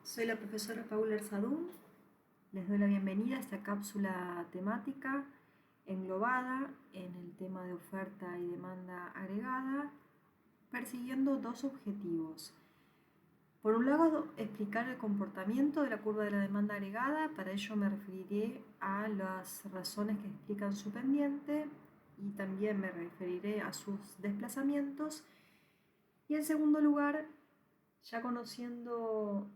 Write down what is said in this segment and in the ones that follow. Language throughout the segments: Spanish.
Soy la profesora Paula Erzadún. Les doy la bienvenida a esta cápsula temática englobada en el tema de oferta y demanda agregada, persiguiendo dos objetivos. Por un lado, explicar el comportamiento de la curva de la demanda agregada. Para ello me referiré a las razones que explican su pendiente y también me referiré a sus desplazamientos. Y en segundo lugar, ya conociendo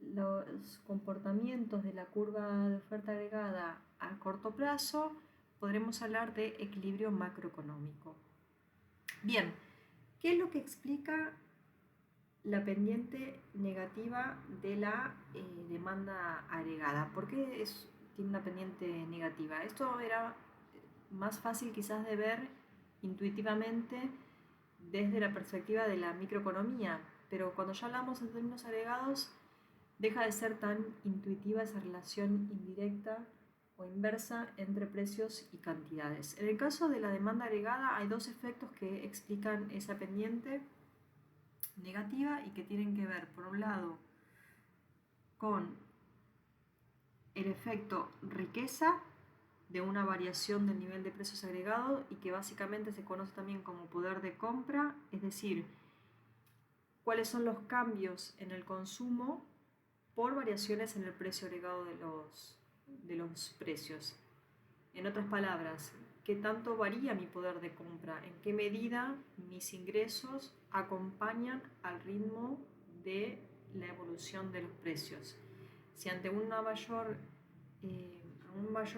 los comportamientos de la curva de oferta agregada a corto plazo, podremos hablar de equilibrio macroeconómico. Bien, ¿qué es lo que explica la pendiente negativa de la demanda agregada? ¿Por qué tiene una pendiente negativa? Esto era más fácil quizás de ver intuitivamente desde la perspectiva de la microeconomía, pero cuando ya hablamos en términos agregados, deja de ser tan intuitiva esa relación indirecta o inversa entre precios y cantidades. En el caso de la demanda agregada hay dos efectos que explican esa pendiente negativa y que tienen que ver, por un lado, con el efecto riqueza de una variación del nivel de precios agregado y que básicamente se conoce también como poder de compra, es decir, cuáles son los cambios en el consumo por variaciones en el precio agregado de los precios. En otras palabras, ¿qué tanto varía mi poder de compra? ¿En qué medida mis ingresos acompañan al ritmo de la evolución de los precios? Si ante un mayor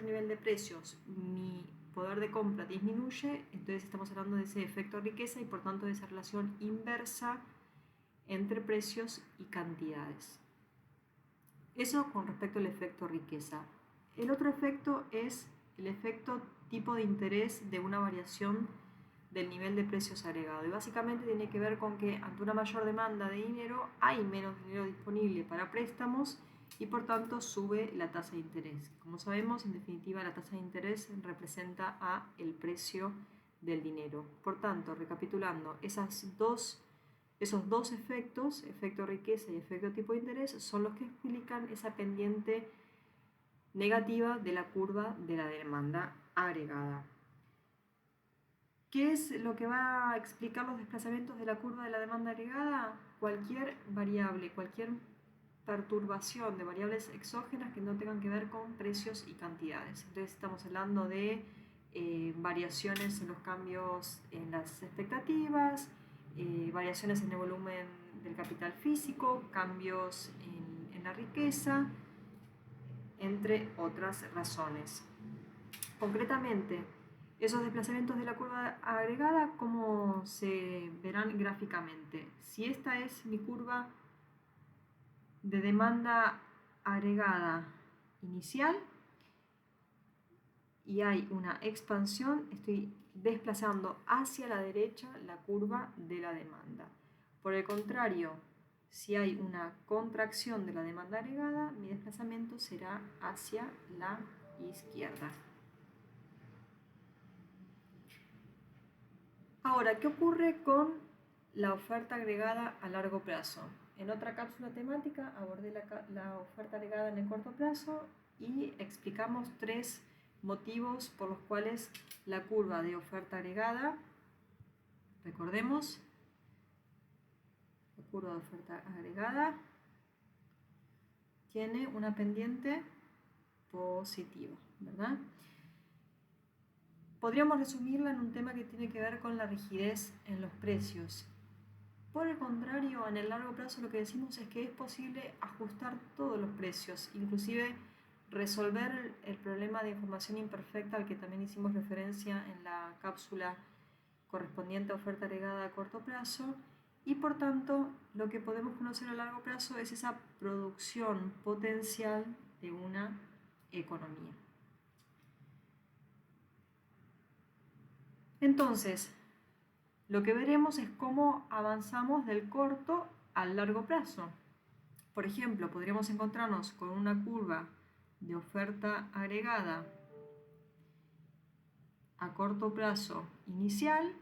nivel de precios mi poder de compra disminuye, entonces estamos hablando de ese efecto riqueza y por tanto de esa relación inversa entre precios y cantidades. Eso con respecto al efecto riqueza. El otro efecto es el efecto tipo de interés de una variación del nivel de precios agregado. Y básicamente tiene que ver con que ante una mayor demanda de dinero hay menos dinero disponible para préstamos y por tanto sube la tasa de interés. Como sabemos, en definitiva, la tasa de interés representa el precio del dinero. Por tanto, recapitulando, esos dos efectos, efecto riqueza y efecto tipo de interés, son los que explican esa pendiente negativa de la curva de la demanda agregada. ¿Qué es lo que va a explicar los desplazamientos de la curva de la demanda agregada? Cualquier variable, cualquier perturbación de variables exógenas que no tengan que ver con precios y cantidades. Entonces estamos hablando de variaciones en los cambios en las expectativas, variaciones en el volumen del capital físico, cambios en la riqueza, entre otras razones. Concretamente, esos desplazamientos de la curva agregada, ¿cómo se verán gráficamente? Si esta es mi curva de demanda agregada inicial y hay una expansión, estoy desplazando hacia la derecha la curva de la demanda. Por el contrario, si hay una contracción de la demanda agregada, mi desplazamiento será hacia la izquierda. Ahora, ¿qué ocurre con la oferta agregada a largo plazo? En otra cápsula temática abordé la oferta agregada en el corto plazo y explicamos tres motivos por los cuales la curva de oferta agregada, recordemos, la curva de oferta agregada tiene una pendiente positiva, ¿verdad? Podríamos resumirla en un tema que tiene que ver con la rigidez en los precios. Por el contrario, en el largo plazo lo que decimos es que es posible ajustar todos los precios, inclusive resolver el problema de información imperfecta al que también hicimos referencia en la cápsula correspondiente a oferta agregada a corto plazo, y por tanto lo que podemos conocer a largo plazo es esa producción potencial de una economía. Entonces, lo que veremos es cómo avanzamos del corto al largo plazo. Por ejemplo, podríamos encontrarnos con una curva de oferta agregada a corto plazo inicial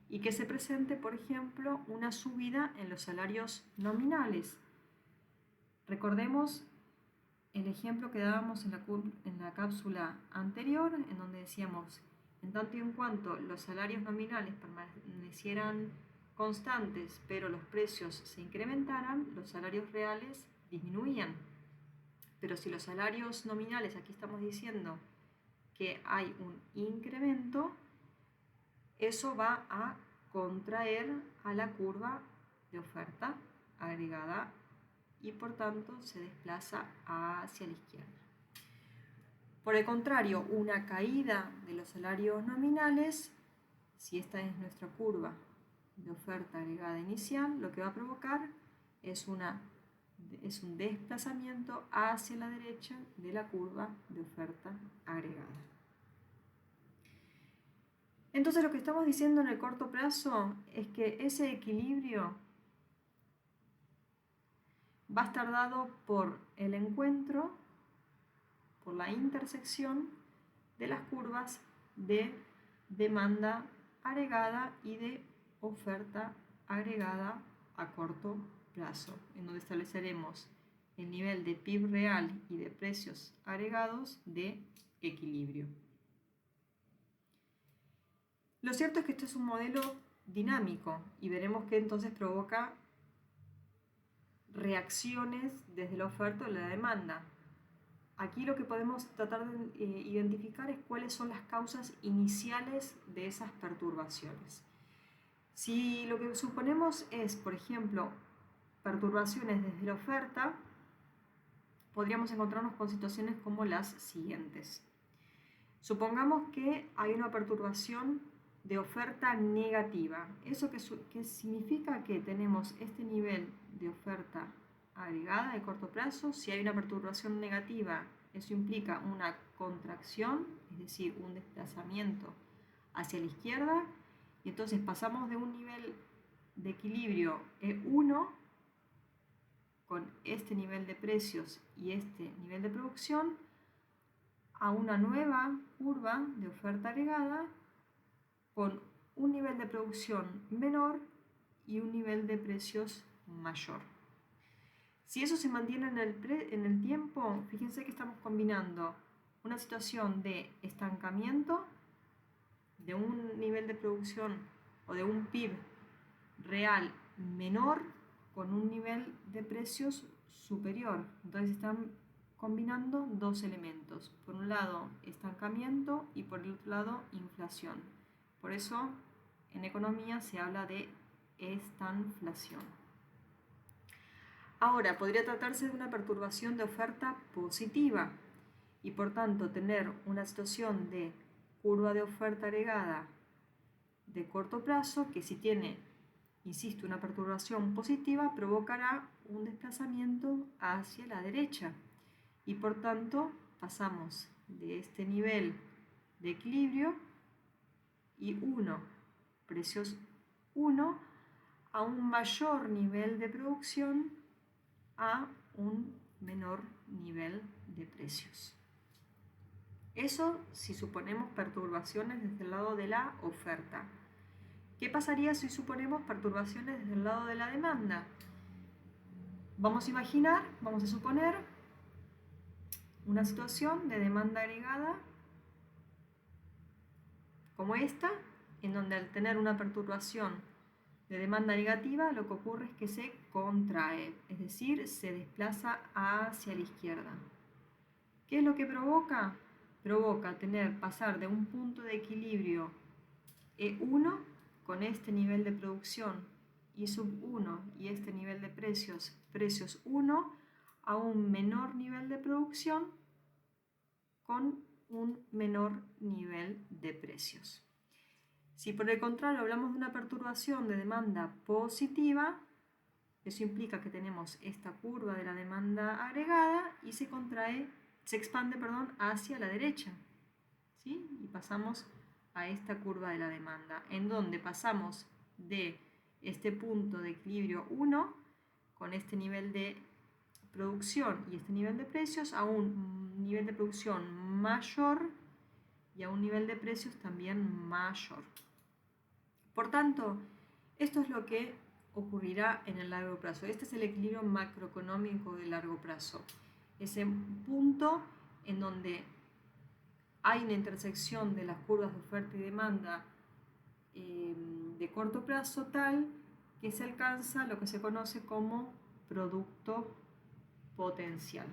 y que se presente, por ejemplo, una subida en los salarios nominales. Recordemos el ejemplo que dábamos en la cápsula anterior, en donde decíamos, en tanto y en cuanto los salarios nominales permanecieran constantes, pero los precios se incrementaran, los salarios reales disminuían. Pero si los salarios nominales, aquí estamos diciendo que hay un incremento, eso va a contraer a la curva de oferta agregada y por tanto se desplaza hacia la izquierda. Por el contrario, una caída de los salarios nominales, si esta es nuestra curva de oferta agregada inicial, lo que va a provocar es un desplazamiento hacia la derecha de la curva de oferta agregada. Entonces lo que estamos diciendo en el corto plazo es que ese equilibrio va a estar dado por el encuentro, por la intersección de las curvas de demanda agregada y de oferta agregada a corto plazo, en donde estableceremos el nivel de PIB real y de precios agregados de equilibrio. Lo cierto es que esto es un modelo dinámico y veremos que entonces provoca reacciones desde la oferta o la demanda. Aquí lo que podemos tratar de identificar es cuáles son las causas iniciales de esas perturbaciones. Si lo que suponemos es, por ejemplo, perturbaciones desde la oferta, podríamos encontrarnos con situaciones como las siguientes. Supongamos que hay una perturbación de oferta negativa. ¿Eso qué significa? Que tenemos este nivel de oferta agregada de corto plazo. Si hay una perturbación negativa, eso implica una contracción, es decir, un desplazamiento hacia la izquierda, y entonces pasamos de un nivel de equilibrio E1 con este nivel de precios y este nivel de producción a una nueva curva de oferta agregada con un nivel de producción menor y un nivel de precios mayor. Si eso se mantiene en el tiempo, fíjense que estamos combinando una situación de estancamiento, de un nivel de producción o de un PIB real menor con un nivel de precios superior. Entonces están combinando dos elementos. Por un lado, estancamiento y por el otro lado, inflación. Por eso, en economía se habla de estanflación. Ahora, podría tratarse de una perturbación de oferta positiva y por tanto tener una situación de curva de oferta agregada de corto plazo que si tiene, insisto, una perturbación positiva provocará un desplazamiento hacia la derecha y por tanto pasamos de este nivel de equilibrio y 1, precios 1, a un mayor nivel de producción a un menor nivel de precios. Eso si suponemos perturbaciones desde el lado de la oferta. ¿Qué pasaría si suponemos perturbaciones desde el lado de la demanda? Vamos a suponer una situación de demanda agregada como esta, en donde al tener una perturbación de demanda negativa, lo que ocurre es que se contrae, es decir, se desplaza hacia la izquierda. ¿Qué es lo que provoca? Provoca pasar de un punto de equilibrio E1 con este nivel de producción I sub 1 y este nivel de precios 1, a un menor nivel de producción con un menor nivel de precios. Si por el contrario hablamos de una perturbación de demanda positiva, eso implica que tenemos esta curva de la demanda agregada y se expande hacia la derecha, ¿sí? Y pasamos a esta curva de la demanda, en donde pasamos de este punto de equilibrio 1 con este nivel de producción y este nivel de precios a un nivel de producción mayor y a un nivel de precios también mayor. Por tanto, esto es lo que ocurrirá en el largo plazo. Este es el equilibrio macroeconómico de largo plazo. Ese punto en donde hay una intersección de las curvas de oferta y demanda de corto plazo tal que se alcanza lo que se conoce como producto potencial.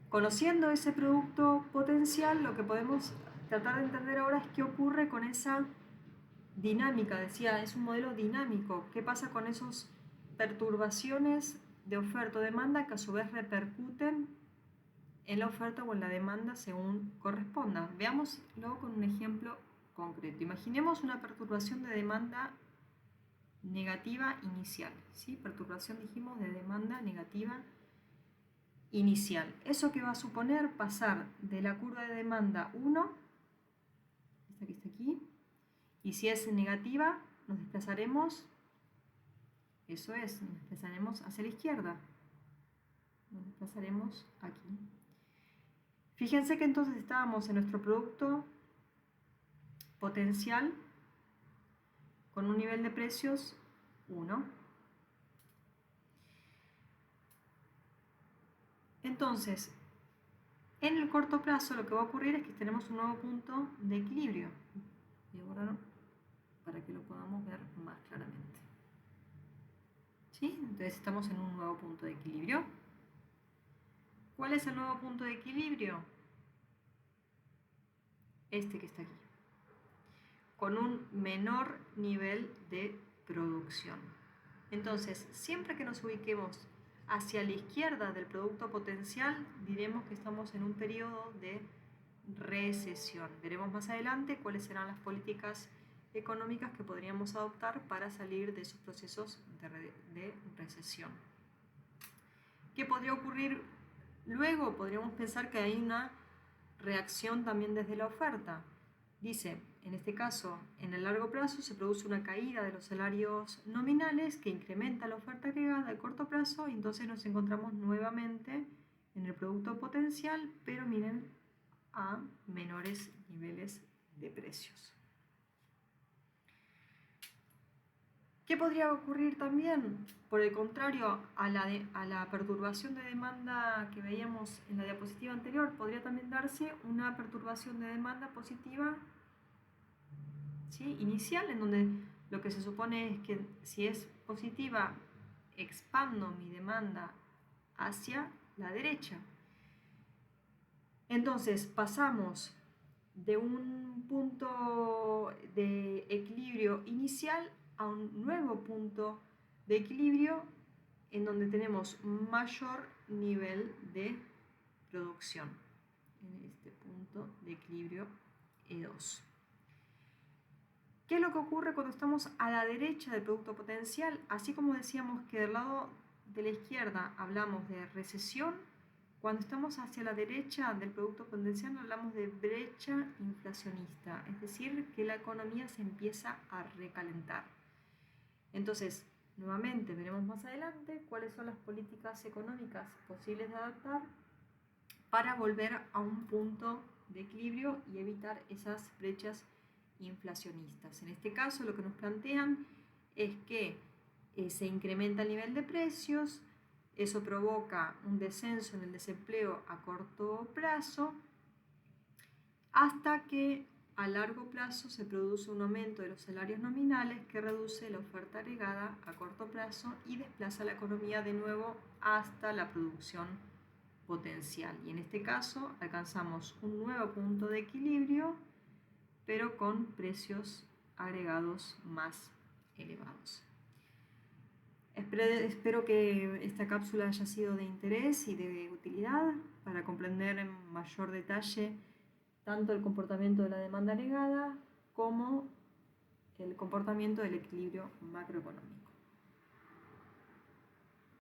Conociendo ese producto potencial, lo que podemos tratar de entender ahora es qué ocurre con esa dinámica. Decía, es un modelo dinámico. ¿Qué pasa con esas perturbaciones de oferta o demanda que a su vez repercuten en la oferta o en la demanda según corresponda? Veámoslo con un ejemplo concreto. Imaginemos una perturbación de demanda negativa inicial, ¿sí? Perturbación, dijimos, de demanda negativa inicial. ¿Eso que va a suponer? Pasar de la curva de demanda 1, esta que está aquí, y si es negativa, nos desplazaremos, eso es, nos desplazaremos hacia la izquierda. Nos desplazaremos aquí. Fíjense que entonces estábamos en nuestro producto potencial con un nivel de precios 1. Entonces, en el corto plazo lo que va a ocurrir es que tenemos un nuevo punto de equilibrio. Voy a borrar para que lo podamos ver más claramente. ¿Sí? Entonces estamos en un nuevo punto de equilibrio. ¿Cuál es el nuevo punto de equilibrio? Este que está aquí. Con un menor nivel de producción. Entonces, siempre que nos ubiquemos hacia la izquierda del producto potencial, diremos que estamos en un periodo de recesión. Veremos más adelante cuáles serán las políticas económicas que podríamos adoptar para salir de esos procesos de recesión. ¿Qué podría ocurrir luego? Podríamos pensar que hay una reacción también desde la oferta. Dice, en este caso, en el largo plazo se produce una caída de los salarios nominales que incrementa la oferta agregada a corto plazo y entonces nos encontramos nuevamente en el producto potencial, pero miren, a menores niveles de precios. ¿Qué podría ocurrir también? Por el contrario a la perturbación de demanda que veíamos en la diapositiva anterior, podría también darse una perturbación de demanda positiva, ¿sí? Inicial, en donde lo que se supone es que si es positiva, expando mi demanda hacia la derecha. Entonces pasamos de un punto de equilibrio inicial a un nuevo punto de equilibrio en donde tenemos mayor nivel de producción, en este punto de equilibrio E2. ¿Qué es lo que ocurre cuando estamos a la derecha del producto potencial? Así como decíamos que del lado de la izquierda hablamos de recesión, cuando estamos hacia la derecha del producto potencial hablamos de brecha inflacionista, es decir, que la economía se empieza a recalentar. Entonces, nuevamente veremos más adelante cuáles son las políticas económicas posibles de adaptar para volver a un punto de equilibrio y evitar esas brechas inflacionistas. En este caso, lo que nos plantean es que se incrementa el nivel de precios, eso provoca un descenso en el desempleo a corto plazo, hasta que a largo plazo se produce un aumento de los salarios nominales que reduce la oferta agregada a corto plazo y desplaza la economía de nuevo hasta la producción potencial. Y en este caso alcanzamos un nuevo punto de equilibrio, pero con precios agregados más elevados. Espero que esta cápsula haya sido de interés y de utilidad para comprender en mayor detalle tanto el comportamiento de la demanda agregada como el comportamiento del equilibrio macroeconómico.